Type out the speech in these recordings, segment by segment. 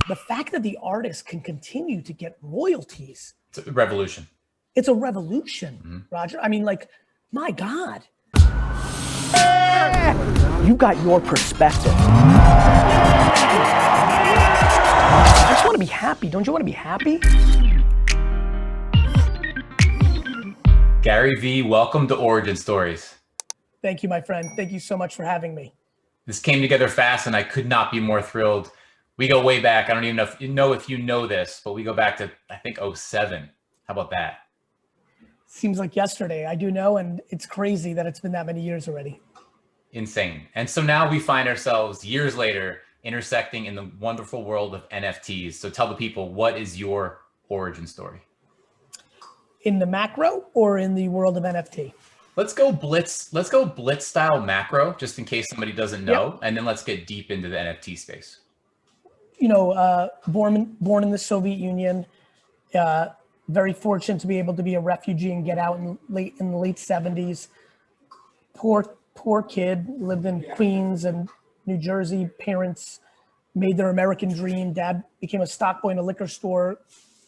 the fact that the artist can continue to get royalties. It's a revolution. It's a revolution, Roger. I mean, like, my God. You got your perspective. I just want to be happy. Don't you want to be happy? Garyvee, welcome to Origin Stories. Thank you, my friend. Thank you so much for having me. This came together fast and I could not be more thrilled. We go way back. I don't even know if you know this, but we go back to, I think, 2007. How about that? Seems like yesterday. I do know, and it's crazy that it's been that many years already. Insane. And so now we find ourselves years later intersecting in the wonderful world of NFTs. So tell the people, what is your origin story? In the macro or in the world of NFT? Let's go blitz style macro, just in case somebody doesn't know. Yep. And then let's get deep into the NFT space. You know, born in the Soviet Union, very fortunate to be able to be a refugee and get out in the late 70s. Poor kid, lived in Queens and New Jersey. Parents made their American dream. Dad became a stock boy in a liquor store,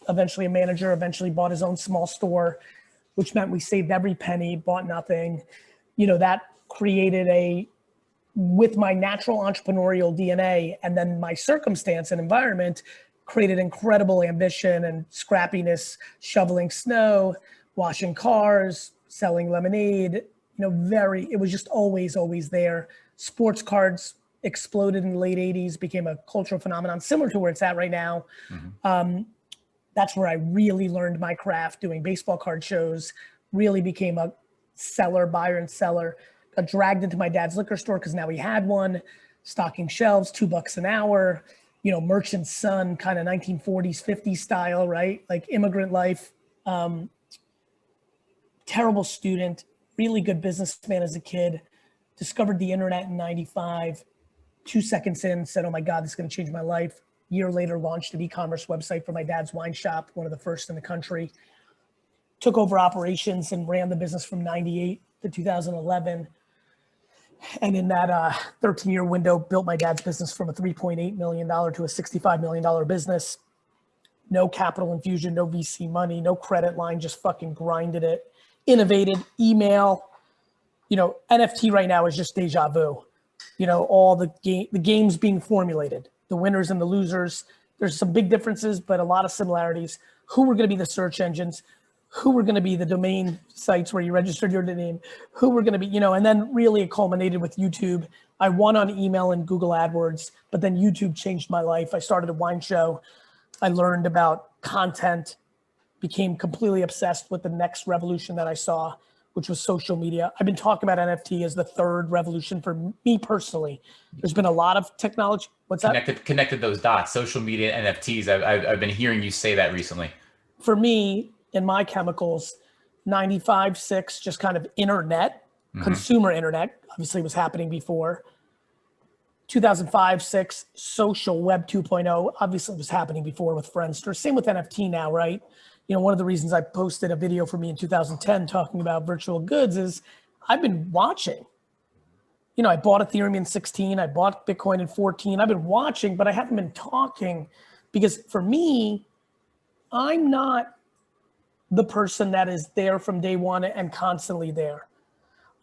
eventually a manager, eventually bought his own small store, which meant we saved every penny, bought nothing. You know, that created with my natural entrepreneurial DNA and then my circumstance and environment, created incredible ambition and scrappiness, shoveling snow, washing cars, selling lemonade. You know, it was just always there. Sports cards exploded in the late 80s, became a cultural phenomenon, similar to where it's at right now. Mm-hmm. That's where I really learned my craft, doing baseball card shows, really became a buyer and seller. Got dragged into my dad's liquor store because now he had one, stocking shelves, $2 an hour, you know, merchant's son, kind of 1940s, 50s style, right? Like immigrant life, terrible student, really good businessman as a kid, discovered the internet in 95, 2 seconds in, said, oh my God, this is gonna change my life. Year later, launched an e-commerce website for my dad's wine shop, one of the first in the country. Took over operations and ran the business from 98 to 2011. And in that 13-year window, built my dad's business from a $3.8 million to a $65 million business. No capital infusion, no VC money, no credit line, just fucking grinded it. Innovated, email. You know, NFT right now is just deja vu. You know, all the games being formulated, the winners and the losers. There's some big differences, but a lot of similarities. Who were going to be the search engines? Who were going to be the domain sites where you registered your name? Who were going to be, you know, and then really it culminated with YouTube. I won on email and Google AdWords, but then YouTube changed my life. I started a wine show. I learned about content, became completely obsessed with the next revolution that I saw, which was social media. I've been talking about NFT as the third revolution for me personally. There's been a lot of technology. What's that? Connected those dots, social media, NFTs. I've been hearing you say that recently. For me, in my chemicals, 95, 6, just kind of internet, consumer internet, obviously was happening before. 2005, 6, social web 2.0, obviously was happening before with Friendster. Same with NFT now, right? You know, one of the reasons I posted a video for me in 2010 talking about virtual goods is I've been watching. You know, I bought Ethereum in 16, I bought Bitcoin in 14. I've been watching, but I haven't been talking because for me, I'm not the person that is there from day one and constantly there.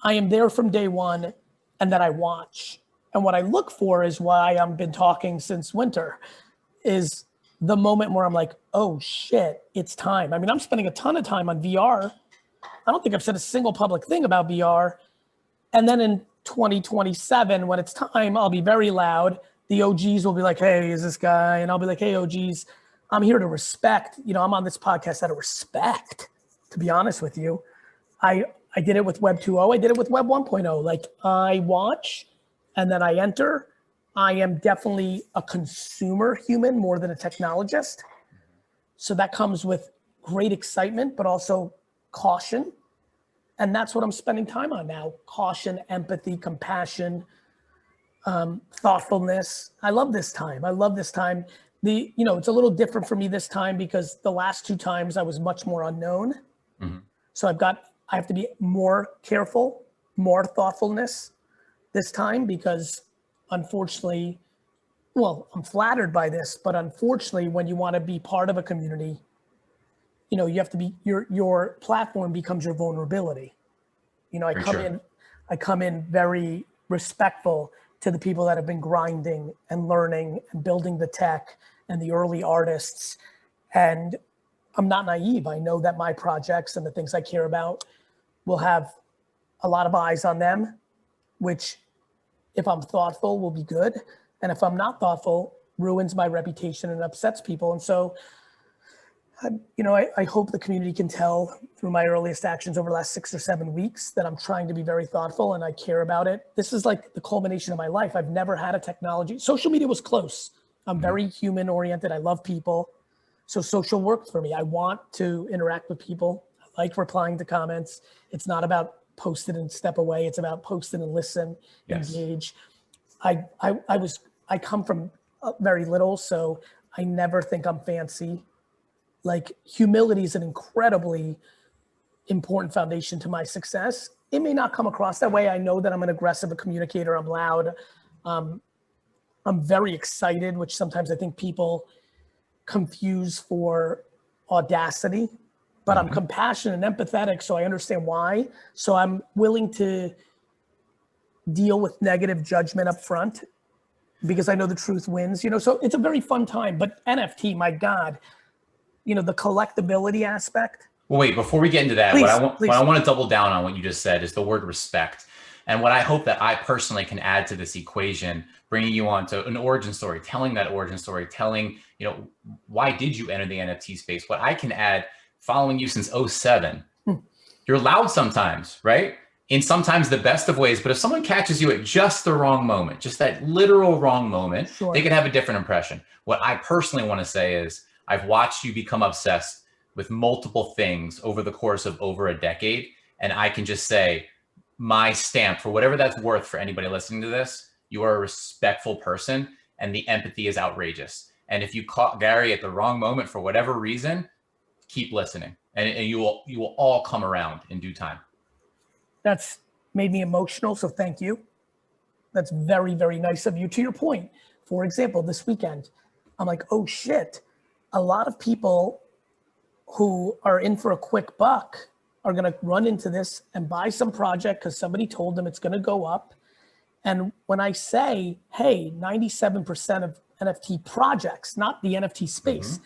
I am there from day one and that I watch. And what I look for is why I've been talking since winter is the moment where I'm like, oh shit, it's time. I mean, I'm spending a ton of time on VR. I don't think I've said a single public thing about VR. And then in 2027, when it's time, I'll be very loud. The OGs will be like, hey, is this guy? And I'll be like, hey, OGs, I'm here to respect. You know, I'm on this podcast out of respect, to be honest with you. I did it with Web 2.0. I did it with Web 1.0. Like I watch and then I enter. I am definitely a consumer human more than a technologist. So that comes with great excitement, but also caution. And that's what I'm spending time on now. Caution, empathy, compassion, thoughtfulness. I love this time. You know, it's a little different for me this time because the last 2 times I was much more unknown. Mm-hmm. So I have to be more careful, more thoughtfulness this time because unfortunately well, I'm flattered by this, but unfortunately, when you want to be part of a community, you know, you have to be, your platform becomes your vulnerability. You know, I come in very respectful to the people that have been grinding and learning and building the tech and the early artists. And I'm not naive. I know that my projects and the things I care about will have a lot of eyes on them, which if I'm thoughtful will be good. And if I'm not thoughtful, ruins my reputation and upsets people. And so, you know, I hope the community can tell through my earliest actions over the last 6 or 7 weeks that I'm trying to be very thoughtful and I care about it. This is like the culmination of my life. I've never had a technology. Social media was close. I'm very human oriented. I love people. So social worked for me. I want to interact with people. I like replying to comments. It's not about post it and step away. It's about post it and listen, engage. I come from very little, so I never think I'm fancy. Like humility is an incredibly important foundation to my success. It may not come across that way. I know that I'm an aggressive communicator. I'm loud. I'm very excited, which sometimes I think people confuse for audacity, but I'm compassionate and empathetic, so I understand why. So I'm willing to deal with negative judgment up front because I know the truth wins, you know, so it's a very fun time. But NFT, my God, you know, the collectability aspect. Well, wait, before we get into that, what I want to double down on what you just said is the word respect. And what I hope that I personally can add to this equation, bringing you on to an origin story, telling that origin story, telling, you know, why did you enter the NFT space? What I can add, following you since 2007, you're loud sometimes, right? In sometimes the best of ways, but if someone catches you at just the wrong moment, just that literal wrong moment, they can have a different impression. What I personally want to say is I've watched you become obsessed with multiple things over the course of over a decade. And I can just say, my stamp, for whatever that's worth for anybody listening to this, you are a respectful person and the empathy is outrageous. And if you caught Gary at the wrong moment for whatever reason, keep listening and you will all come around in due time. That's made me emotional, so thank you. That's very, very nice of you. To your point, for example, this weekend, I'm like, oh shit, a lot of people who are in for a quick buck are going to run into this and buy some project because somebody told them it's going to go up. And when I say, hey, 97% of NFT projects, not the NFT space,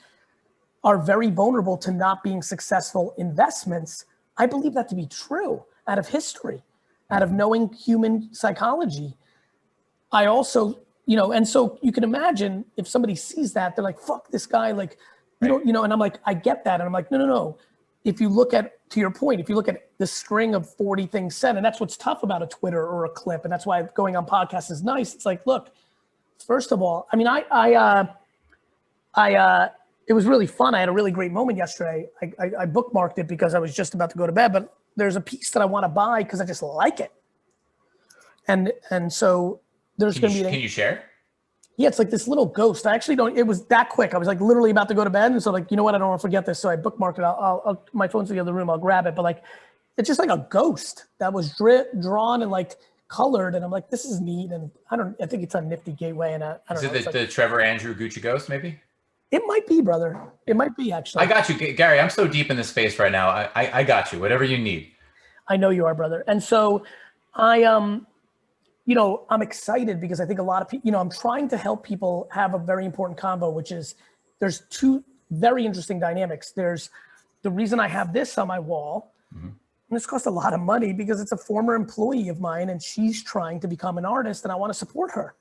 are very vulnerable to not being successful investments, I believe that to be true out of history, out of knowing human psychology. I also, you know, and so you can imagine if somebody sees that, they're like, fuck this guy, like, you know, and I'm like, I get that. And I'm like, no. If you look at, to your point, if you look at the string of 40 things said, and that's what's tough about a Twitter or a clip, and that's why going on podcasts is nice. It's like, look, first of all, I mean, it was really fun. I had a really great moment yesterday. I bookmarked it because I was just about to go to bed, but there's a piece that I want to buy because I just like it. And so there's going to be. Can you share? Yeah, it's like this little ghost. I actually don't, it was that quick. I was like literally about to go to bed. And so like, you know what? I don't want to forget this. So I bookmarked it. I'll my phone's in the other room. I'll grab it. But like, it's just like a ghost that was drawn and like colored. And I'm like, this is neat. And I think it's on Nifty Gateway. And I don't know. Is it the Trevor Andrew Gucci ghost maybe? It might be, brother. It might be actually. I got you, Gary. I'm so deep in this space right now. I got you, whatever you need. I know you are, brother. And so you know, I'm excited because I think a lot of people, you know, I'm trying to help people have a very important combo, which is there's two very interesting dynamics. There's the reason I have this on my wall, and this costs a lot of money because it's a former employee of mine and she's trying to become an artist and I want to support her.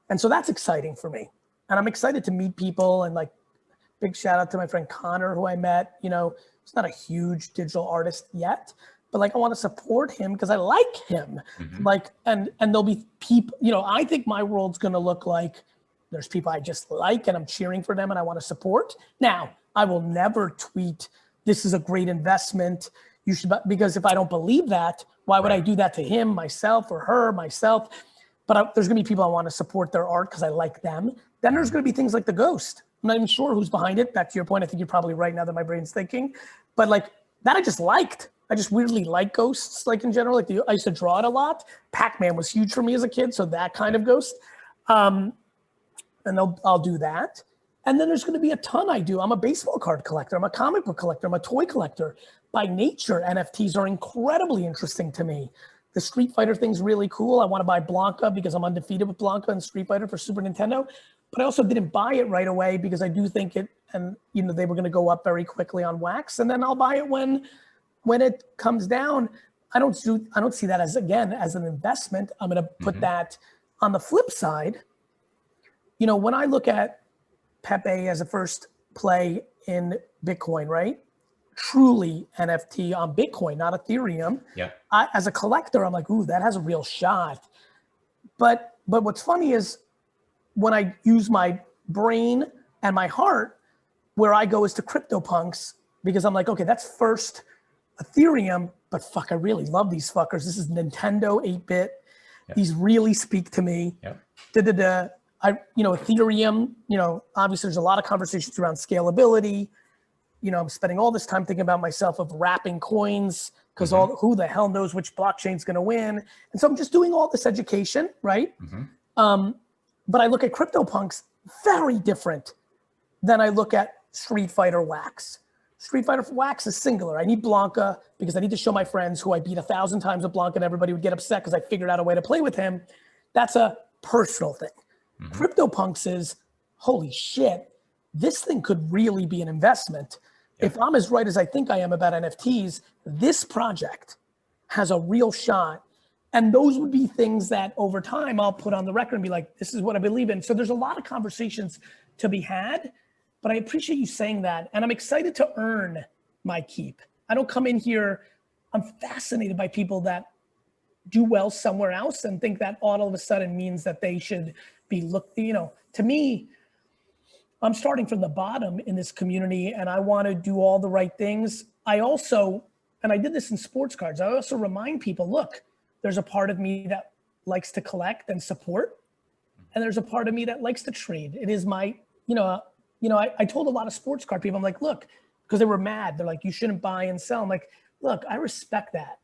And so that's exciting for me. And I'm excited to meet people and like big shout out to my friend Connor, who I met, you know, he's not a huge digital artist yet, but like, I want to support him because I like him. Like, and there'll be people, you know, I think my world's going to look like there's people I just like and I'm cheering for them and I want to support. Now, I will never tweet, this is a great investment. You should, because if I don't believe that, why would I do that to him, myself, or her, myself? But there's going to be people I want to support their art because I like them. Then there's going to be things like the ghost. I'm not even sure who's behind it. Back to your point, I think you're probably right now that my brain's thinking. But like that I just liked. I just weirdly like ghosts, like in general. Like I used to draw it a lot. Pac-Man was huge for me as a kid, so that kind of ghost. and I'll do that. And then there's going to be a ton I do. I'm a baseball card collector. I'm a comic book collector. I'm a toy collector. By nature, NFTs are incredibly interesting to me. The Street Fighter thing's really cool. I want to buy Blanca because I'm undefeated with Blanca and Street Fighter for Super Nintendo. But I also didn't buy it right away because I do think it, and you know, they were going to go up very quickly on wax. And then I'll buy it when it comes down. I don't see that as, again, as an investment. I'm going to put that on the flip side. You know, when I look at Pepe as a first play in Bitcoin, right? Truly NFT on Bitcoin, not Ethereum. Yeah. As a collector, I'm like, ooh, that has a real shot. But what's funny is when I use my brain and my heart, where I go is to Cryptopunks, because I'm like, okay, that's first Ethereum, but fuck, I really love these fuckers. This is Nintendo 8-bit. Yep. These really speak to me. Yep. You know, Ethereum, you know, obviously there's a lot of conversations around scalability. You know, I'm spending all this time thinking about myself of wrapping coins because who the hell knows which blockchain's going to win. And so I'm just doing all this education, right? But I look at CryptoPunks very different than I look at Street Fighter Wax. Street Fighter Wax is singular. I need Blanca because I need to show my friends who I beat 1,000 times with Blanca and everybody would get upset because I figured out a way to play with him. That's a personal thing. CryptoPunks is, holy shit, this thing could really be an investment. If I'm as right as I think I am about NFTs, this project has a real shot. And those would be things that over time I'll put on the record and be like, this is what I believe in. So there's a lot of conversations to be had, but I appreciate you saying that. And I'm excited to earn my keep. I don't come in here, I'm fascinated by people that do well somewhere else and think that all of a sudden means that they should be looked, you know, to me, I'm starting from the bottom in this community and I want to do all the right things. I also, and I did this in sports cards, I also remind people, look, there's a part of me that likes to collect and support. And there's a part of me that likes to trade. It is my, I told a lot of sports card people, I'm like, look, because they were mad. They're like, you shouldn't buy and sell. I'm like, look, I respect that.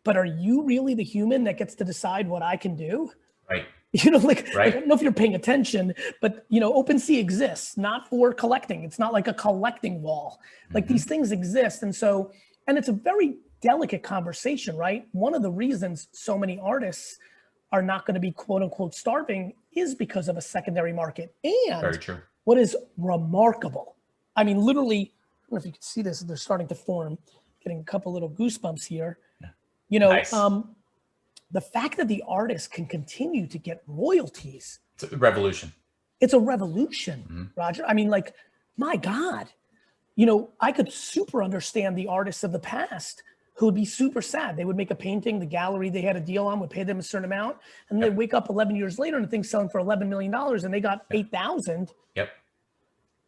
But are you really the human that gets to decide what I can do? Right. You know, like, I don't know if you're paying attention, but you know, OpenSea exists, not for collecting. It's not like a collecting wall. Like these things exist. And so, and it's a very delicate conversation, right? One of the reasons so many artists are not going to be quote unquote starving is because of a secondary market. And very true. What is remarkable, I mean, literally, I don't know if you can see this, they're starting to form, getting a couple little goosebumps here. Yeah. You know, nice. The fact that the artist can continue to get royalties. It's a revolution. It's a revolution, Roger. I mean, like, my God, you know, I could super understand the artists of the past who would be super sad. They would make a painting, the gallery they had a deal on would pay them a certain amount, and they wake up 11 years later and the thing's selling for $11 million and they got 8,000. Yep.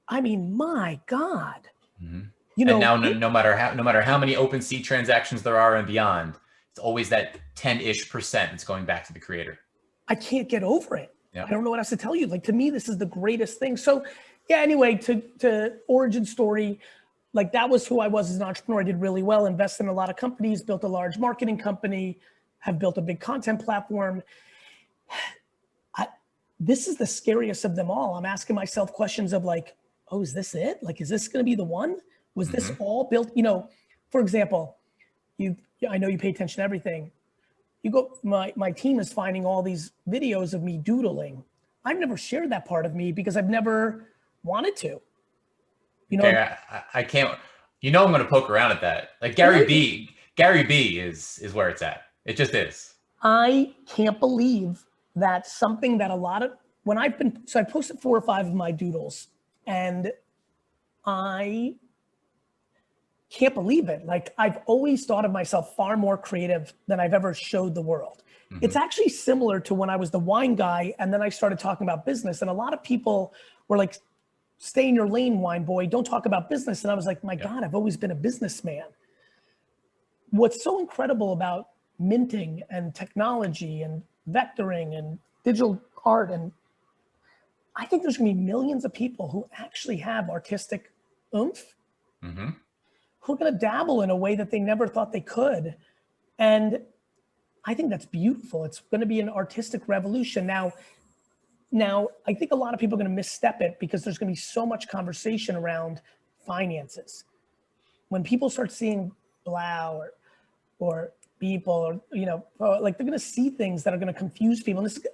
I mean, my God. You know, and now no matter how many OpenSea transactions there are and beyond, it's always that 10-ish% that's going back to the creator. I can't get over it. I don't know what else to tell you. Like, to me, this is the greatest thing. So yeah, anyway, to origin story, like that was who I was as an entrepreneur. I did really well, invested in a lot of companies, built a large marketing company, have built a big content platform. This is the scariest of them all. I'm asking myself questions of like, oh, is this it? Like, is this going to be the one? Was this all built? You know, for example, I know you pay attention to everything. You go, my team is finding all these videos of me doodling. I've never shared that part of me because I've never wanted to. You know, okay, I can't. You know, I'm going to poke around at that. Like Garyvee is where it's at. It just is. I can't believe that something that a lot of I posted 4 or 5 of my doodles, and I can't believe it. Like, I've always thought of myself far more creative than I've ever showed the world. It's actually similar to when I was the wine guy and then I started talking about business, and a lot of people were like, stay in your lane, wine boy, don't talk about business. And I was like, my God, I've always been a businessman. What's so incredible about minting and technology and vectoring and digital art, and I think there's gonna be millions of people who actually have artistic oomph, who are gonna dabble in a way that they never thought they could. And I think that's beautiful. It's gonna be an artistic revolution. Now, Now, I think a lot of people are going to misstep it because there's going to be so much conversation around finances. When people start seeing blah or people, or, you know, like they're going to see things that are going to confuse people. And this is,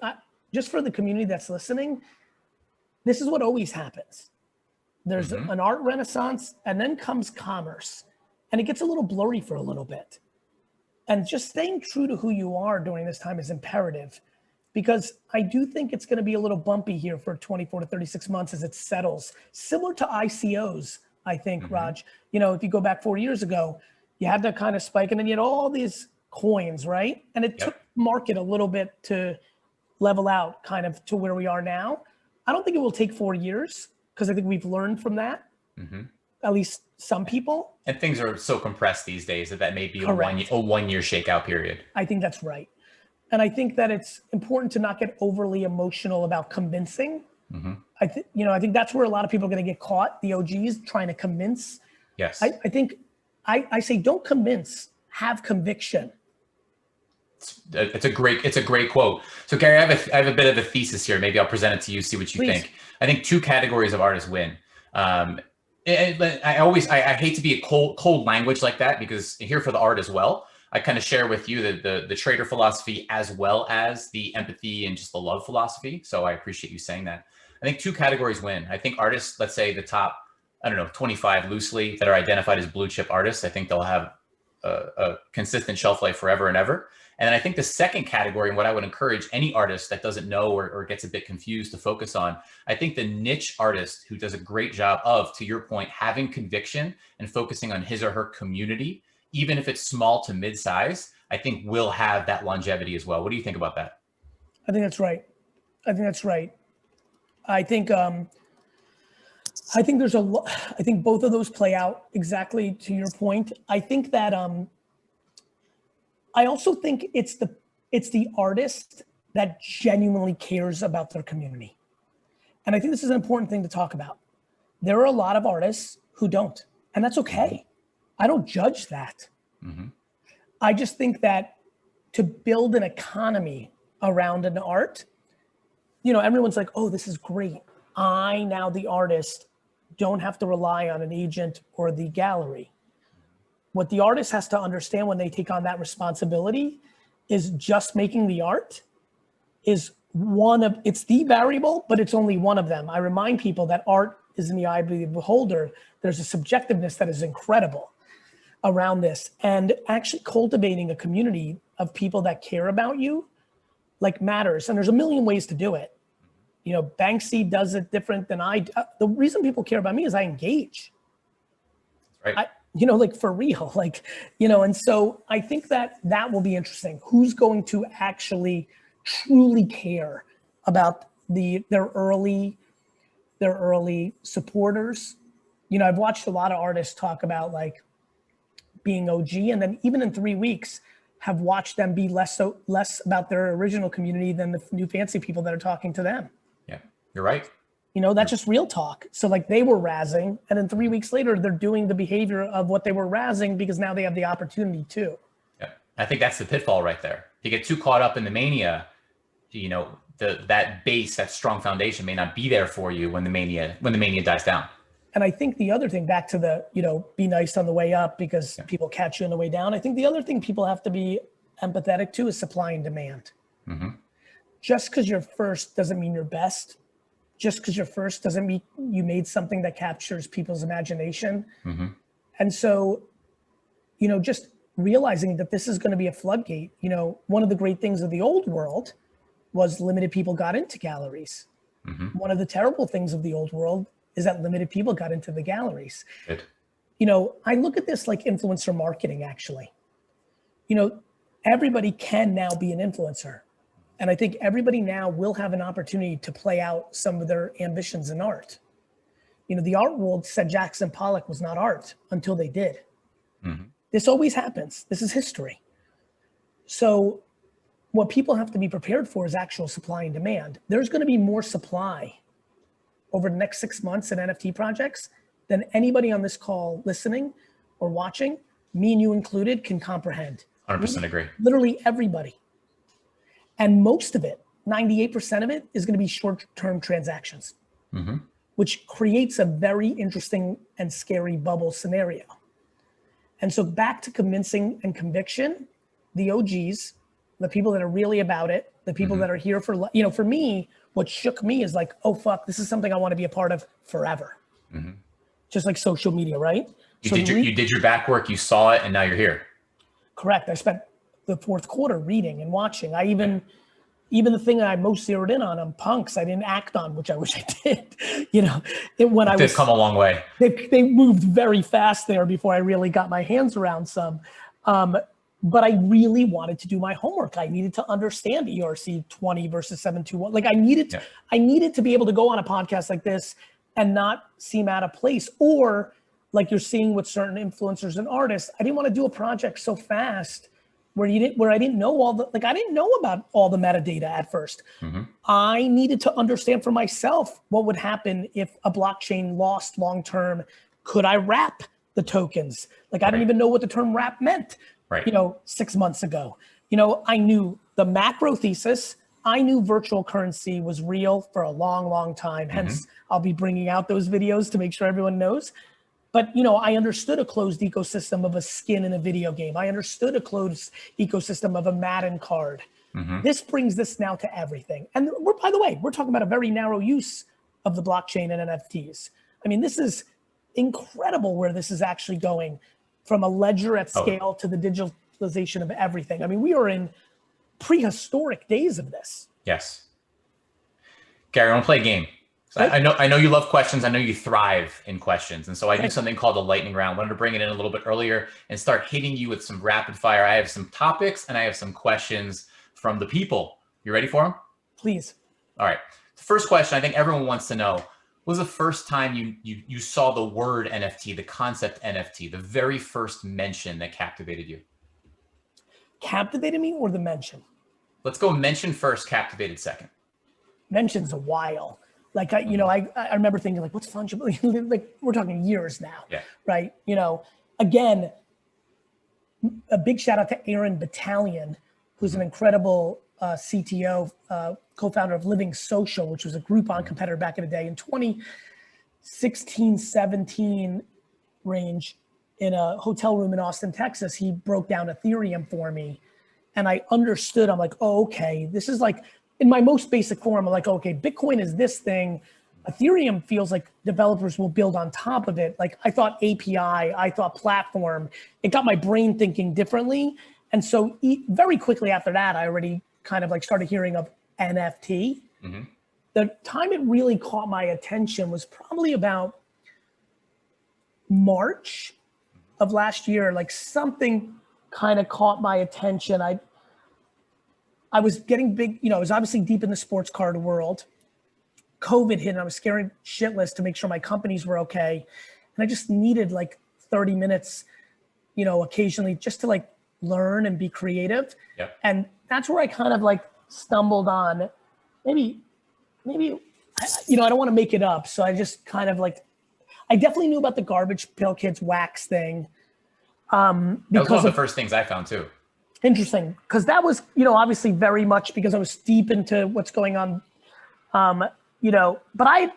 just for the community that's listening, this is what always happens. There's an art renaissance, and then comes commerce, and it gets a little blurry for a little bit. And just staying true to who you are during this time is imperative, because I do think it's going to be a little bumpy here for 24 to 36 months as it settles, similar to ICOs, I think, Raj. You know, if you go back 4 years ago, you had that kind of spike, and then you had all these coins, right? And it took market a little bit to level out kind of to where we are now. I don't think it will take 4 years, because I think we've learned from that, at least some people. And things are so compressed these days that may be a 1 year shakeout period. I think that's right. And I think that it's important to not get overly emotional about convincing. I think that's where a lot of people are going to get caught, the OGs trying to convince. Yes. I think I say, don't convince, have conviction. It's a great quote. So Gary, I have a bit of a thesis here. Maybe I'll present it to you, see what you think. I think two categories of artists win. I hate to be a cold language like that, because here for the art as well. I kind of share with you the trader philosophy as well as the empathy and just the love philosophy. So I appreciate you saying that. I think two categories win. I think artists, let's say the top, 25 loosely, that are identified as blue chip artists, I think they'll have a consistent shelf life forever and ever. And then I think the second category, and what I would encourage any artist that doesn't know or gets a bit confused to focus on, I think the niche artist who does a great job of, to your point, having conviction and focusing on his or her community, even if it's small to mid-size, I think will have that longevity as well. What do you think about that? I think that's right. I think there's I think both of those play out exactly to your point. I think that I also think it's the artist that genuinely cares about their community. And I think this is an important thing to talk about. There are a lot of artists who don't, and that's okay. I don't judge that. I just think that to build an economy around an art, everyone's like, oh, this is great. I, now the artist, don't have to rely on an agent or the gallery. What the artist has to understand when they take on that responsibility is just making the art is it's the variable, but it's only one of them. I remind people that art is in the eye of the beholder. There's a subjectiveness that is incredible around this. And actually cultivating a community of people that care about you, matters. And there's a million ways to do it. Banksy does it different than I do. The reason people care about me is I engage. Right. For real, and so I think that will be interesting. Who's going to actually truly care about their early supporters? I've watched a lot of artists talk about being OG, and then even in 3 weeks have watched them be less about their original community than the new fancy people that are talking to them. Yeah, you're right. That's just real talk. So they were razzing, and then 3 weeks later, they're doing the behavior of what they were razzing because now they have the opportunity too. Yeah, I think that's the pitfall right there. If you get too caught up in the mania, that base, that strong foundation may not be there for you when the mania dies down. And I think the other thing, back to the, be nice on the way up because people catch you on the way down. I think the other thing people have to be empathetic to is supply and demand. Just because you're first doesn't mean you're best. Just because you're first doesn't mean you made something that captures people's imagination. And so, just realizing that this is going to be a floodgate. One of the great things of the old world was limited people got into galleries. One of the terrible things of the old world is that limited people got into the galleries. Good. I look at this like influencer marketing, actually. Everybody can now be an influencer. And I think everybody now will have an opportunity to play out some of their ambitions in art. The art world said Jackson Pollock was not art until they did. This always happens. This is history. So what people have to be prepared for is actual supply and demand. There's going to be more supply over the next 6 months in NFT projects than anybody on this call listening or watching, me and you included, can comprehend. 100% agree. Literally everybody. And most of it 98% of it is going to be short-term transactions, which creates a very interesting and scary bubble scenario. And so back to convincing and conviction, the OGs, the people that are really about it, the people that are here for, you know, for me, what shook me is like, oh, fuck, this is something I want to be a part of forever. Just like social media, right? You did your back work, you saw it, and now you're here. Correct. I spent the fourth quarter reading and watching. I even the thing that I most zeroed in on punks, I didn't act on, which I wish I did. You know, They've come a long way. They moved very fast there before I really got my hands around some. But I really wanted to do my homework. I needed to understand ERC 20 versus 721. Like I needed to be able to go on a podcast like this and not seem out of place, or like you're seeing with certain influencers and artists. I didn't want to do a project so fast where I didn't know I didn't know about all the metadata at first. I needed to understand for myself what would happen if a blockchain lost long-term. Could I wrap the tokens? Like I didn't even know what the term wrap meant, you know, 6 months ago. You know, I knew the macro thesis. I knew virtual currency was real for a long, long time. Hence, I'll be bringing out those videos to make sure everyone knows. But, you know, I understood a closed ecosystem of a skin in a video game. I understood a closed ecosystem of a Madden card. This brings this now to everything. And by the way, we're talking about a very narrow use of the blockchain and NFTs. I mean, this is incredible where this is actually going, from a ledger at scale to the digitalization of everything. I mean, we are in prehistoric days of this. Yes. Gary, I want to play a game. So I know you love questions. I know you thrive in questions. And so I do something called a lightning round. I wanted to bring it in a little bit earlier and start hitting you with some rapid fire. I have some topics and I have some questions from the people. You ready for them? Please. All right. The first question I think everyone wants to know, was the first time you saw the word NFT, the concept NFT, the very first mention that captivated you? Captivated me or the mention? Let's go mention first, captivated second. Mention's a while. Like, I remember thinking like, what's fungible? Like we're talking years now, right? You know, again, a big shout out to Aaron Battalion, who's an incredible CTO, co-founder of Living Social, which was a Groupon competitor back in the day in 2016, 17 range in a hotel room in Austin, Texas. He broke down Ethereum for me. And I understood, I'm like, oh, okay, this is like, in my most basic form, I'm like, okay, Bitcoin is this thing. Ethereum feels like developers will build on top of it. Like I thought API, I thought platform. It got my brain thinking differently. And so very quickly after that, I already kind of like started hearing of NFT. The time it really caught my attention was probably about March of last year. Like something kind of caught my attention. I was getting big, you know, I was obviously deep in the sports card world. COVID hit and I was scared shitless to make sure my companies were okay. And I just needed like 30 minutes, you know, occasionally just to like learn and be creative. And that's where I kind of like stumbled on maybe, you know, I don't want to make it up. So I just kind of like, I definitely knew about the Garbage Pail Kids wax thing. That was one of the first things I found too. Interesting, because that was, you know, obviously very much because I was deep into what's going on, you know, but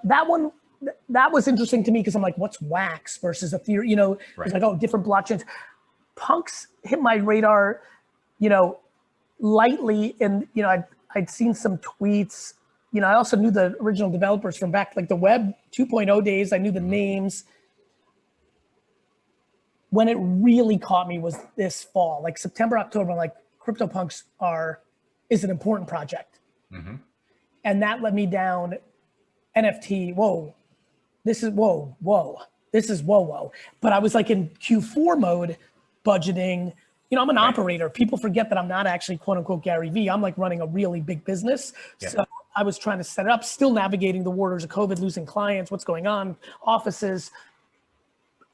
that one, that was interesting to me because I'm like, what's wax versus Ethereum, you know, it's like, oh, different blockchains. Punks hit my radar, you know, lightly. And, you know, I'd seen some tweets, you know, I also knew the original developers from back, like the web 2.0 days. I knew the names. When it really caught me was this fall, like September, October, I'm like, Cryptopunks is an important project. And that led me down NFT. This is whoa. But I was like in Q4 mode, budgeting. You know, I'm an operator. People forget that I'm not actually quote unquote Garyvee. I'm like running a really big business. So I was trying to set it up, still navigating the waters of COVID, losing clients, what's going on, offices.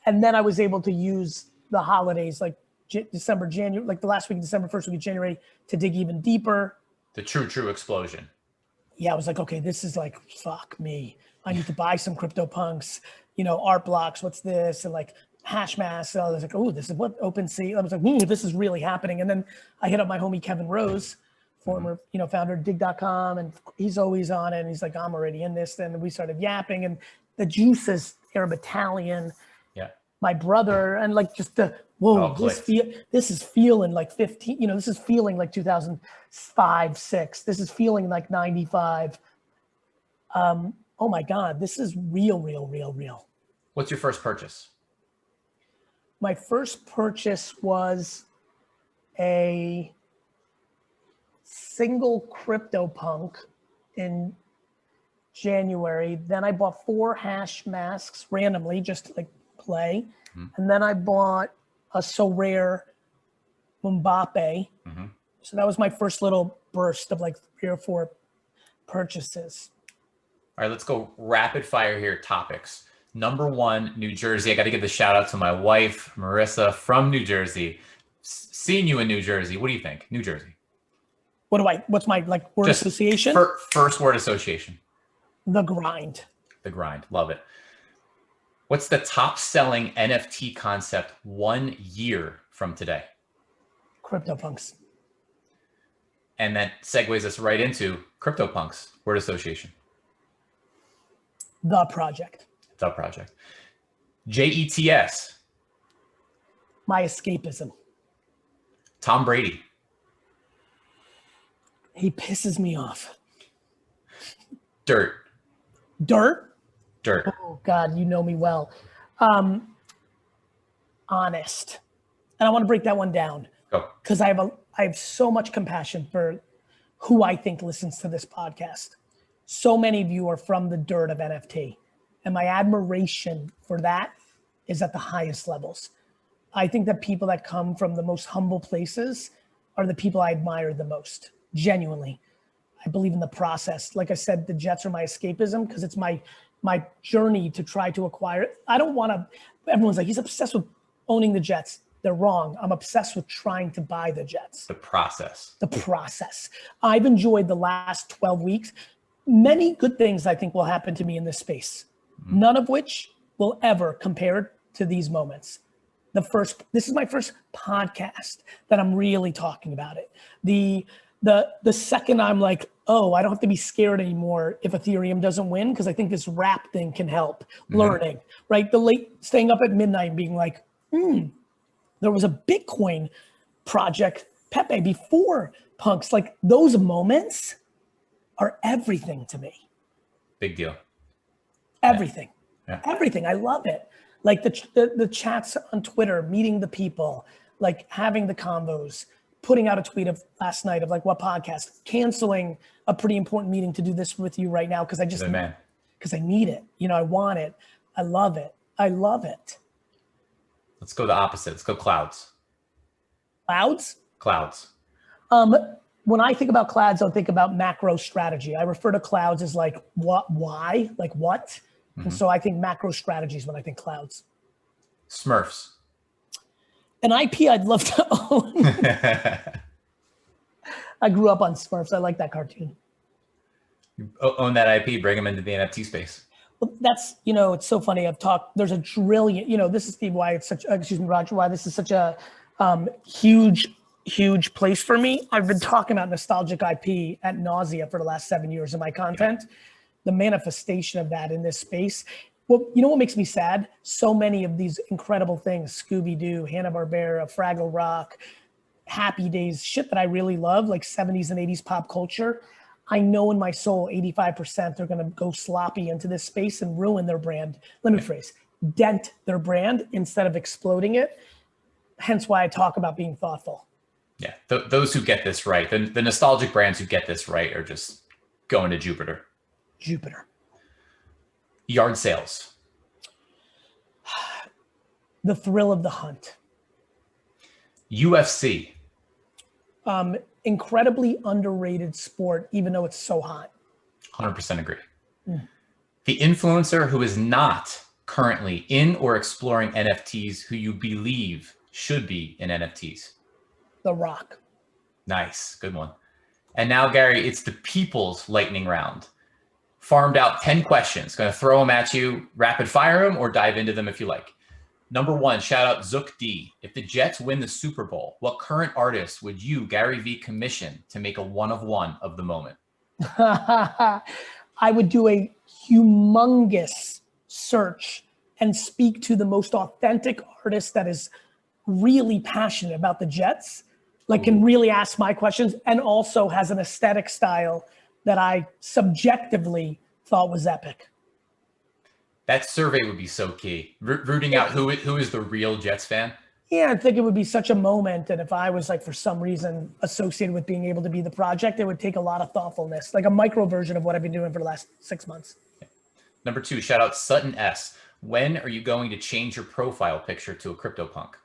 And then I was able to use the holidays, like December, January, like the last week of December, first week of January, to dig even deeper. The true explosion. Yeah, I was like, okay, this is like, fuck me. I need to buy some Cryptopunks, you know, art blocks, what's this? And like hash mass. So I was like, oh, this is what OpenSea. I was like, ooh, this is really happening. And then I hit up my homie Kevin Rose former, founder of dig.com, and he's always on it. And he's like, I'm already in this. Then we started yapping, and the juices, Arab Italian, my brother, and like just the, whoa, this is feeling like 15, this is feeling like 2005, 6. This is feeling like 95. Oh my God, this is real, real, real, real. What's your first purchase? My first purchase was a single Cryptopunk in January. Then I bought 4 hash masks randomly, just to like play. And then I bought a So Rare Mbappe. So that was my first little burst of like 3 or 4 purchases. All right, let's go rapid fire here. Topics. Number 1, New Jersey. I got to give the shout out to my wife, Marissa, from New Jersey. Seeing you in New Jersey. What do you think? New Jersey. What's my like word association? First word association. The grind. The grind. Love it. What's the top selling NFT concept 1 year from today? Cryptopunks. And that segues us right into Cryptopunks. Word association. The project. The project. JETS. My escapism. Tom Brady. He pisses me off. Dirt. Dirt? Dirt. Oh God, you know me well. Honest. And I want to break that one down. Go. Because I have so much compassion for who I think listens to this podcast. So many of you are from the dirt of NFT. And my admiration for that is at the highest levels. I think that people that come from the most humble places are the people I admire the most, genuinely. I believe in the process. Like I said, the Jets are my escapism because it's my journey to try to acquire it. I don't want to, everyone's like, he's obsessed with owning the Jets. They're wrong. I'm obsessed with trying to buy the Jets. The process. The process. I've enjoyed the last 12 weeks. Many good things I think will happen to me in this space. None of which will ever compare to these moments. This is my first podcast that I'm really talking about it. The second I'm like, oh, I don't have to be scared anymore if Ethereum doesn't win, because I think this rap thing can help learning, right? The late staying up at midnight and being like, there was a Bitcoin project, Pepe, before Punks. Like those moments are everything to me. Big deal. Everything. Yeah. Everything. I love it. Like the chats on Twitter, meeting the people, like having the convos, putting out a tweet of last night of like what podcast, canceling a pretty important meeting to do this with you right now because I just because I need it. I want it. I love it. I love it. Let's go the opposite. Let's go clouds. Clouds? Clouds. When I think about clouds, I think about macro strategy. I refer to clouds as like what, why, like what. And so I think macro strategies when I think clouds. Smurfs. An IP I'd love to own. I grew up on Smurfs. I like that cartoon. You own that IP, bring them into the NFT space. Well, that's, it's so funny. There's a trillion, this is Steve, why it's such, Roger, why this is such a huge place for me. I've been talking about nostalgic IP at nausea for the last 7 years in my content. The manifestation of that in this space. Well, you know what makes me sad? So many of these incredible things, Scooby-Doo, Hanna-Barbera, Fraggle Rock, Happy Days, shit that I really love, like 70s and 80s pop culture. I know in my soul, 85% are gonna go sloppy into this space and ruin their brand. Let me phrase, dent their brand instead of exploding it. Hence why I talk about being thoughtful. Yeah, those who get this right, the nostalgic brands who get this right are just going to Jupiter. Yard sales. The thrill of the hunt. UFC. Incredibly underrated sport, even though it's so hot. 100% agree. The influencer who is not currently in or exploring NFTs who you believe should be in NFTs. The Rock. Nice, good one. And now, Gary, it's the people's lightning round. Farmed out 10 questions. Going to throw them at you, rapid fire them, or dive into them if you like. Number one, shout out Zook D. If the Jets win the Super Bowl, what current artist would you, Garyvee, commission to make a one-of-one of the moment? I would do a humongous search and speak to the most authentic artist that is really passionate about the Jets, like can really ask my questions and also has an aesthetic style that I subjectively thought was epic. That survey would be so key. Rooting out who is the real Jets fan. Yeah, I think it would be such a moment. And if I was like, for some reason associated with being able to be the project, it would take a lot of thoughtfulness, like a micro version of what I've been doing for the last 6 months. Number two, shout out Sutton S. When are you going to change your profile picture to a CryptoPunk?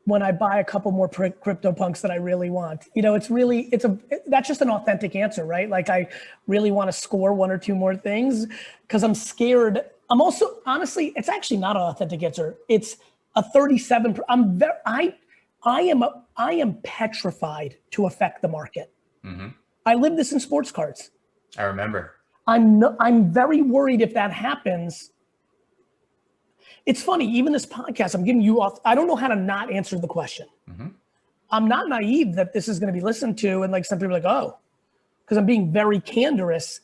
When I buy a couple more CryptoPunks that I really want. You know, that's just an authentic answer, right? Like I really want to score one or two more things because I'm scared. I'm also, honestly, it's actually not an authentic answer. It's a 37. I am petrified to affect the market. Mm-hmm. I live this in sports cards. I remember. I'm very worried if that happens. It's funny, even this podcast, I'm giving you off. I don't know how to not answer the question. Mm-hmm. I'm not naive that this is going to be listened to. And like some people are like, oh, because I'm being very candorous.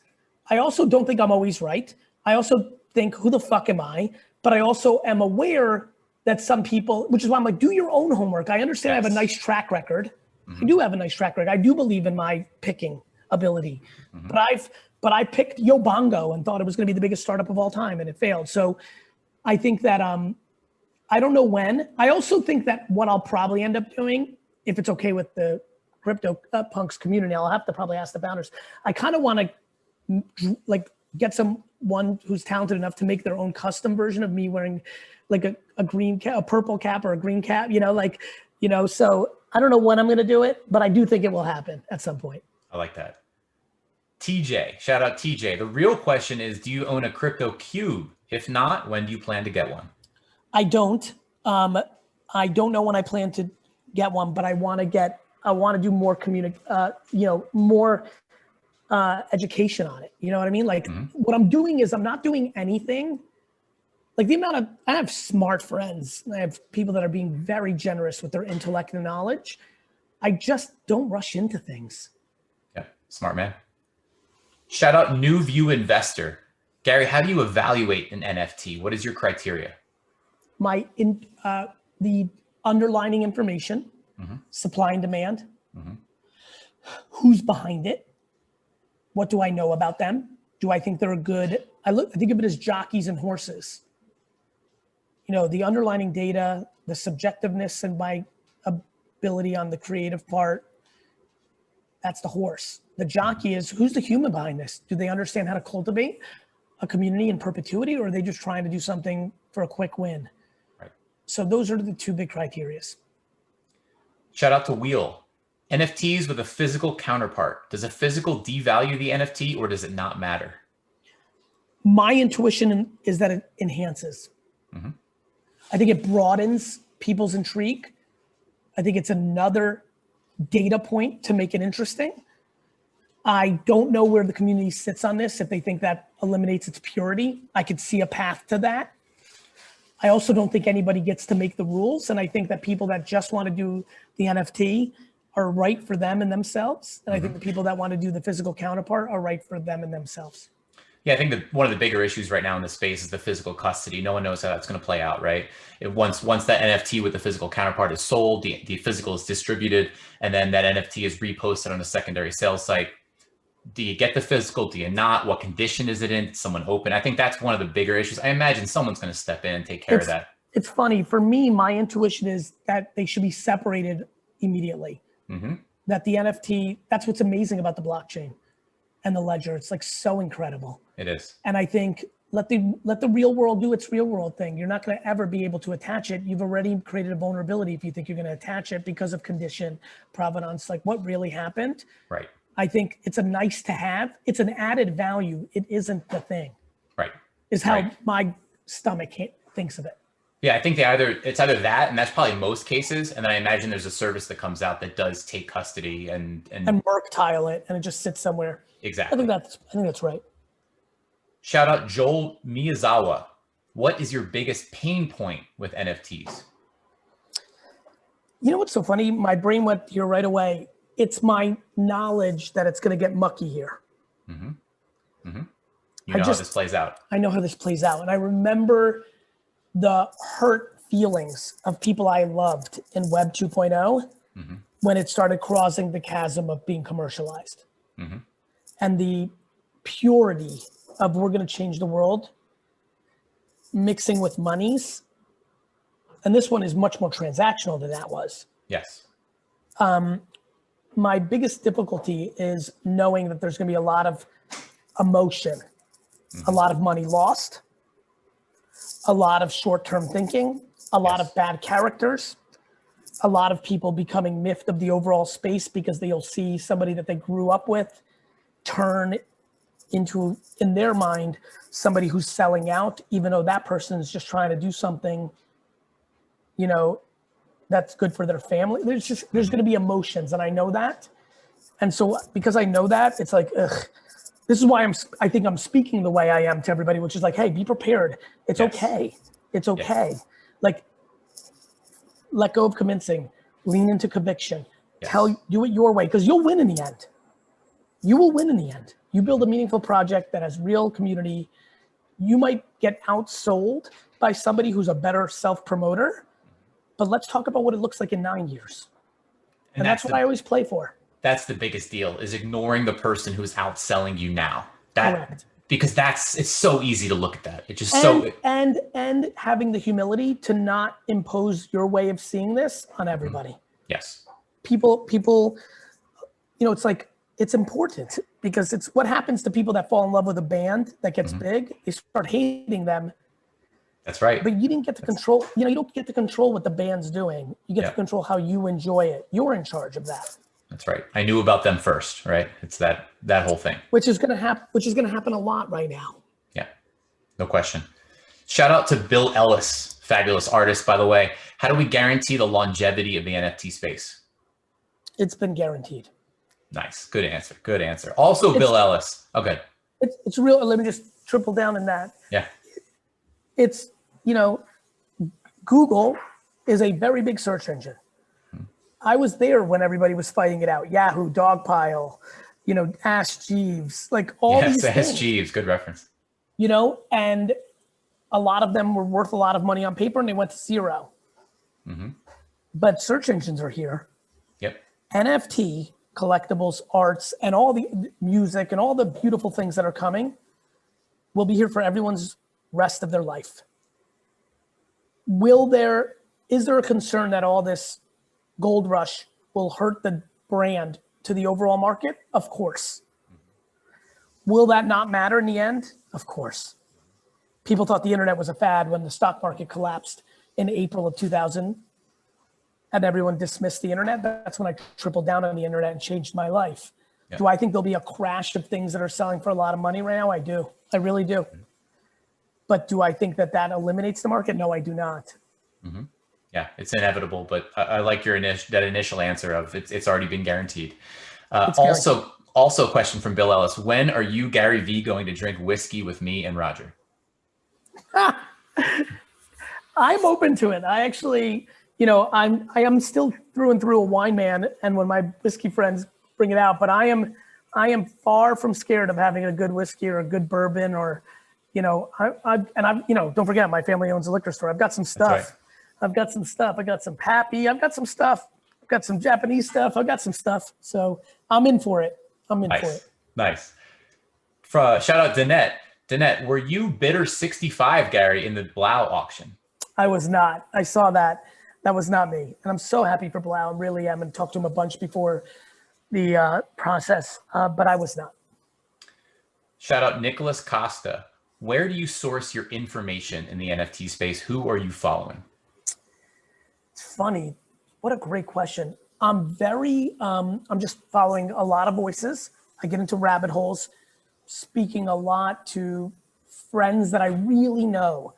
I also don't think I'm always right. I also think, who the fuck am I? But I also am aware that some people, which is why I'm like, do your own homework. I understand. Yes. I have a nice track record. Mm-hmm. I do have a nice track record. I do believe in my picking ability. Mm-hmm. But I picked Yo Bongo and thought it was going to be the biggest startup of all time, and it failed. So I think that I don't know when. I also think that what I'll probably end up doing, if it's okay with the Cryptopunks community, I'll have to probably ask the founders. I kind of want to like get someone who's talented enough to make their own custom version of me wearing like a green cap, a purple cap or a green cap, so I don't know when I'm going to do it, but I do think it will happen at some point. I like that. TJ, shout out TJ. The real question is, do you own a crypto cube? If not, when do you plan to get one? I don't. I don't know when I plan to get one, but I want to do more more education on it. You know what I mean? Like What I'm doing is I'm not doing anything. Like I have smart friends. I have people that are being very generous with their intellect and knowledge. I just don't rush into things. Yeah, smart man. Shout out New View Investor. Gary, how do you evaluate an NFT? What is your criteria? The underlying information, supply and demand, who's behind it, what do I know about them? Do I think they're good? I think of it as jockeys and horses. The underlying data, the subjectiveness and my ability on the creative part, that's the horse. The jockey is, who's the human behind this? Do they understand how to cultivate a community in perpetuity, or are they just trying to do something for a quick win? Right. So those are the two big criteria. Shout out to Wheel. NFTs with a physical counterpart. Does a physical devalue the NFT, or does it not matter? My intuition is that it enhances. Mm-hmm. I think it broadens people's intrigue. I think it's another data point to make it interesting. I don't know where the community sits on this, if they think that eliminates its purity. I could see a path to that. I also don't think anybody gets to make the rules. And I think that people that just want to do the NFT are right for them and themselves. And I think the people that want to do the physical counterpart are right for them and themselves. Yeah, I think that one of the bigger issues right now in this space is the physical custody. No one knows how that's going to play out, right? Once that NFT with the physical counterpart is sold, the physical is distributed, and then that NFT is reposted on a secondary sales site. Do you get the physical? Do you not? What condition is it in? Did someone open? I think that's one of the bigger issues. I imagine someone's going to step in and take care of that. It's funny. For me, my intuition is that they should be separated immediately. Mm-hmm. That the NFT, that's what's amazing about the blockchain and the ledger. It's like so incredible. It is. And I think let the real world do its real world thing. You're not going to ever be able to attach it. You've already created a vulnerability if you think you're going to attach it because of condition, provenance, like what really happened. Right. I think it's a nice to have. It's an added value. It isn't the thing. Right. Is how my stomach thinks of it. Yeah, I think it's either that, and that's probably most cases. And then I imagine there's a service that comes out that does take custody and mercantile it, and it just sits somewhere. Exactly. I think that's right. Shout out Joel Miyazawa. what is your biggest pain point with NFTs? You know what's so funny? My brain went here right away. It's my knowledge that it's going to get mucky here. Mm-hmm. Mm-hmm. You know how this plays out. I know how this plays out. And I remember the hurt feelings of people I loved in Web 2.0 when it started crossing the chasm of being commercialized. And the purity of we're going to change the world mixing with monies. And this one is much more transactional than that was. Yes. My biggest difficulty is knowing that there's going to be a lot of emotion, a lot of money lost, a lot of short-term thinking, a lot of bad characters, a lot of people becoming miffed of the overall space because they'll see somebody that they grew up with turn into, in their mind, somebody who's selling out, even though that person is just trying to do something, you know, that's good for their family. There's going to be emotions, and I know that. And so because I know that, it's like, ugh, this is why I think I'm speaking the way I am to everybody, which is like, hey, be prepared. It's okay. It's okay. Like, let go of convincing, lean into conviction, do it your way, because you'll win in the end. You will win in the end. You build a meaningful project that has real community. You might get outsold by somebody who's a better self-promoter, but let's talk about what it looks like in 9 years. And that's what I always play for. That's the biggest deal, is ignoring the person who's outselling you now. Correct. Because it's so easy to look at that. It's just and having the humility to not impose your way of seeing this on everybody. Yes. People, you know, it's like, it's important because it's what happens to people that fall in love with a band that gets big. They start hating them. That's right. But you didn't get to control, you know, you don't get to control what the band's doing. You get to control how you enjoy it. You're in charge of that. That's right. I knew about them first, right? It's that whole thing. Which is going to happen a lot right now. Yeah, no question. Shout out to Bill Ellis, fabulous artist, by the way. How do we guarantee the longevity of the NFT space? It's been guaranteed. Nice. Good answer. Good answer. Also, Bill Ellis. Okay. It's real. Let me just triple down in that. Yeah. It's, you know, Google is a very big search engine. I was there when everybody was fighting it out. Yahoo, Dogpile, you know, Ask Jeeves, like all these things. Ask Jeeves, good reference. You know, and a lot of them were worth a lot of money on paper and they went to zero. But search engines are here. Yep. NFT, collectibles, arts, and all the music and all the beautiful things that are coming will be here for everyone's rest of their life. Is there a concern that all this gold rush will hurt the brand to the overall market? Of course. Will that not matter in the end? Of course. People thought the internet was a fad when the stock market collapsed in April of 2000 and everyone dismissed the internet. That's when I tripled down on the internet and changed my life. Yeah. Do I think there'll be a crash of things that are selling for a lot of money right now? I do. I really do. But do I think that eliminates the market? No, I do not. Yeah, it's inevitable, but I like your initial answer of it's already been guaranteed. Also a question from Bill Ellis. When are you, Garyvee, going to drink whiskey with me and Roger? I'm open to it. I actually, you know, I am still through and through a wine man, and when my whiskey friends bring it out, but I am far from scared of having a good whiskey or a good bourbon, or, you know, you know, don't forget, my family owns a liquor store. I've got some stuff. That's right. I've got some stuff. I got some Pappy. I've got some stuff. I've got some Japanese stuff. I've got some stuff. So I'm in for it. I'm in for it. Nice. Shout out Danette. Danette, were you bidder 65, Gary, in the Blau auction? I was not. I saw that. That was not me. And I'm so happy for Blau. I really am. And talked to him a bunch before the process, but I was not. Shout out Nicholas Costa. Where do you source your information in the NFT space? Who are you following? It's funny. What a great question. I'm just following a lot of voices. I get into rabbit holes, speaking a lot to friends that I really know,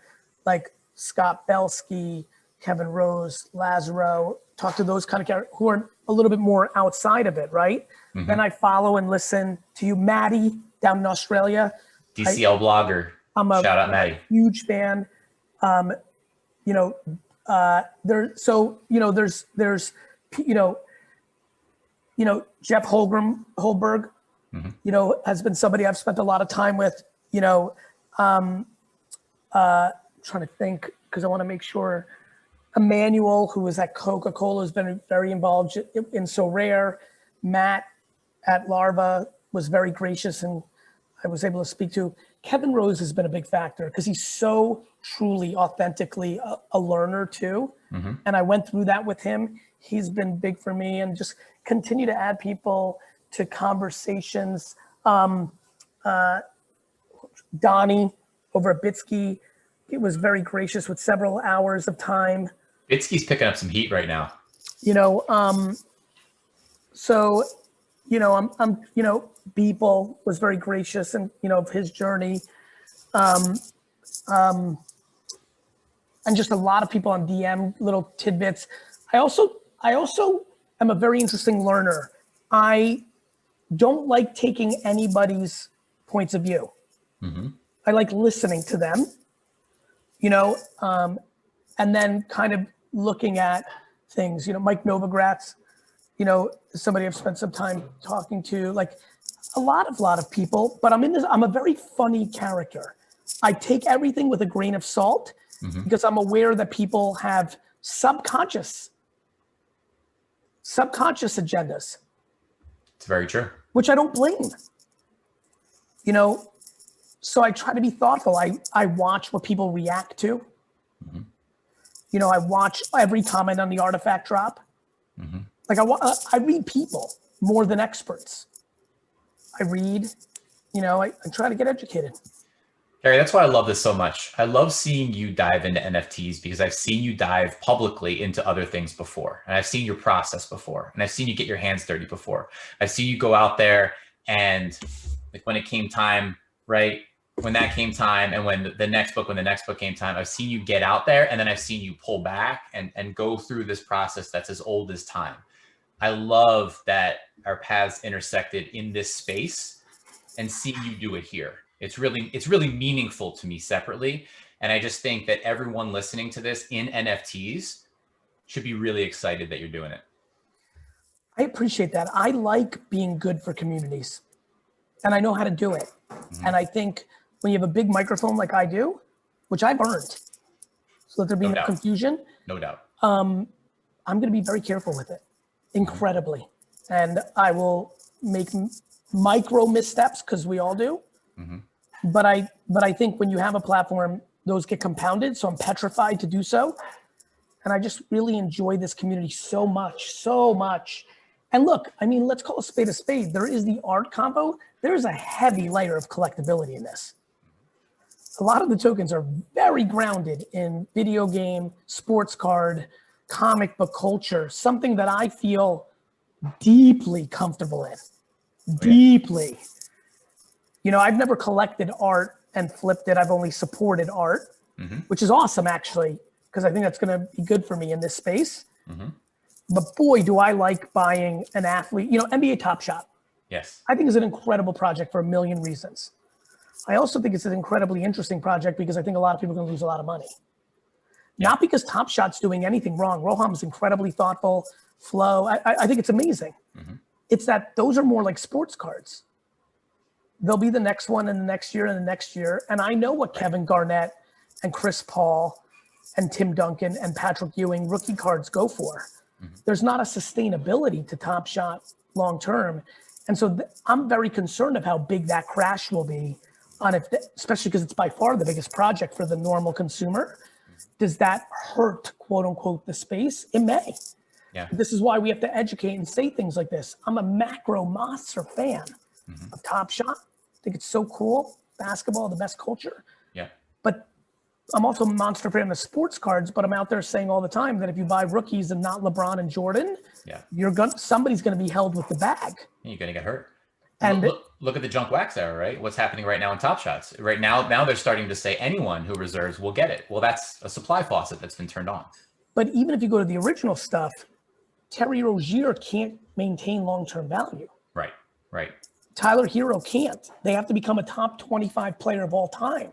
like Scott Belsky, Kevin Rose, Lazaro, talk to those kind of characters who are a little bit more outside of it, right? Then I follow and listen to you, Maddie, down in Australia. DCL blogger. Shout out Maddie. Huge fan. You know, Jeff Holberg, you know, has been somebody I've spent a lot of time with, you know, trying to think, because I want to make sure. Emmanuel, who was at Coca-Cola, has been very involved in So Rare. Matt at Larva was very gracious, and I was able to speak to. Kevin Rose has been a big factor because he's so truly, authentically a learner too. And I went through that with him. He's been big for me, and just continue to add people to conversations. Donnie over at Bitsky, it was very gracious with several hours of time. Bitsky's picking up some heat right now. You know, so, you know, you know, Beeple was very gracious and, you know, of his journey. And just a lot of people on DM, little tidbits. I also am a very interesting learner. I don't like taking anybody's points of view. I like listening to them, you know, and then kind of looking at things. You know, Mike Novogratz, you know, somebody I've spent some time talking to, like a lot of people, but I'm a very funny character. I take everything with a grain of salt because I'm aware that people have subconscious agendas. It's very true. Which I don't blame. You know, so I try to be thoughtful. I watch what people react to. You know, I watch every comment on the artifact drop. Like I read people more than experts. I read, you know, I try to get educated. Gary, that's why I love this so much. I love seeing you dive into NFTs because I've seen you dive publicly into other things before. And I've seen your process before. And I've seen you get your hands dirty before. I've seen you go out there and like when it came time, right? When that came time and when the next book came time, I've seen you get out there and then I've seen you pull back and go through this process that's as old as time. I love that our paths intersected in this space and seeing you do it here. It's really meaningful to me separately. And I just think that everyone listening to this in NFTs should be really excited that you're doing it. I appreciate that. I like being good for communities and I know how to do it. And I think when you have a big microphone like I do, which I've earned, so that there be no confusion. No doubt. I'm going to be very careful with it, incredibly. And I will make micro missteps because we all do. But I think when you have a platform, those get compounded. So I'm petrified to do so. And I just really enjoy this community so much. And look, I mean, let's call a spade a spade. There is the art combo. There is a heavy layer of collectability in this. A lot of the tokens are very grounded in video game, sports card, comic book culture, something that I feel deeply comfortable in. Deeply. You know, I've never collected art and flipped it. I've only supported art, which is awesome, actually, because I think that's going to be good for me in this space. But boy, do I like buying an athlete, you know, NBA Top Shot. Yes. I think it's an incredible project for a million reasons. I also think it's an incredibly interesting project because I think a lot of people are going to lose a lot of money. Not because Top Shot's doing anything wrong. Roham's incredibly thoughtful. Flo, I think it's amazing. It's that those are more like sports cards. They'll be the next one and the next year and the next year. And I know what Kevin Garnett and Chris Paul and Tim Duncan and Patrick Ewing rookie cards go for. There's not a sustainability to Top Shot long term. And so I'm very concerned of how big that crash will be on it, especially because it's by far the biggest project for the normal consumer. Does that hurt, quote unquote, the space? It may. Yeah. This is why we have to educate and say things like this. I'm a macro monster fan of Top Shot. I think it's so cool. Basketball, the best culture. Yeah. But I'm also a monster fan of sports cards, but I'm out there saying all the time that if you buy rookies and not LeBron and Jordan, somebody's going to be held with the bag. You're going to get hurt. And look at the junk wax era, right? What's happening right now in Top Shots? Right now they're starting to say anyone who reserves will get it. Well, that's a supply faucet that's been turned on. But even if you go to the original stuff, Terry Rozier can't maintain long-term value. Right. Tyler Hero can't. They have to become a top 25 player of all time.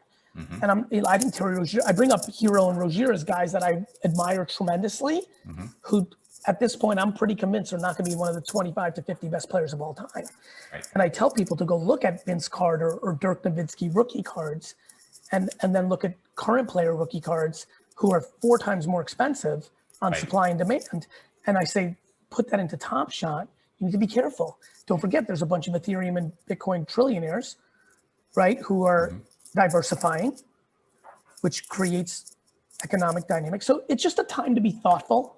And I think Terry Rozier, I bring up Hero and Rozier as guys that I admire tremendously, who at this point I'm pretty convinced are not going to be one of the 25 to 50 best players of all time. Right. And I tell people to go look at Vince Carter or Dirk Nowitzki rookie cards, and then look at current player rookie cards who are 4 times more expensive on supply and demand. And I say, put that into Top Shot. You need to be careful. Don't forget, there's a bunch of Ethereum and Bitcoin trillionaires, right, who are diversifying, which creates economic dynamics. So it's just a time to be thoughtful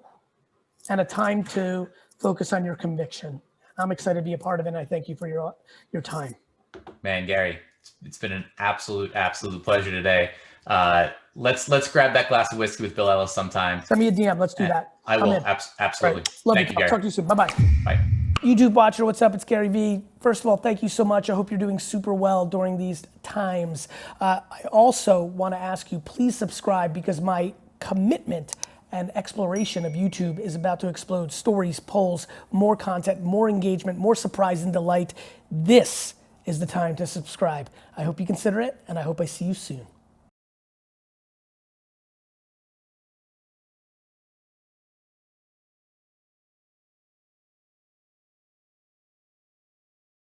and a time to focus on your conviction. I'm excited to be a part of it, and I thank you for your time. Man, Gary, it's been an absolute pleasure today. Let's grab that glass of whiskey with Bill Ellis sometime. Send me a DM. Let's do that. I will. Absolutely. Right. Love Thank you. you, Gary. I'll talk to you soon. Bye-bye. Bye. YouTube watcher, what's up? It's Garyvee. First of all, thank you so much. I hope you're doing super well during these times. I also want to ask you, please subscribe, because my commitment and exploration of YouTube is about to explode. Stories, polls, more content, more engagement, more surprise and delight. This is the time to subscribe. I hope you consider it, and I hope I see you soon.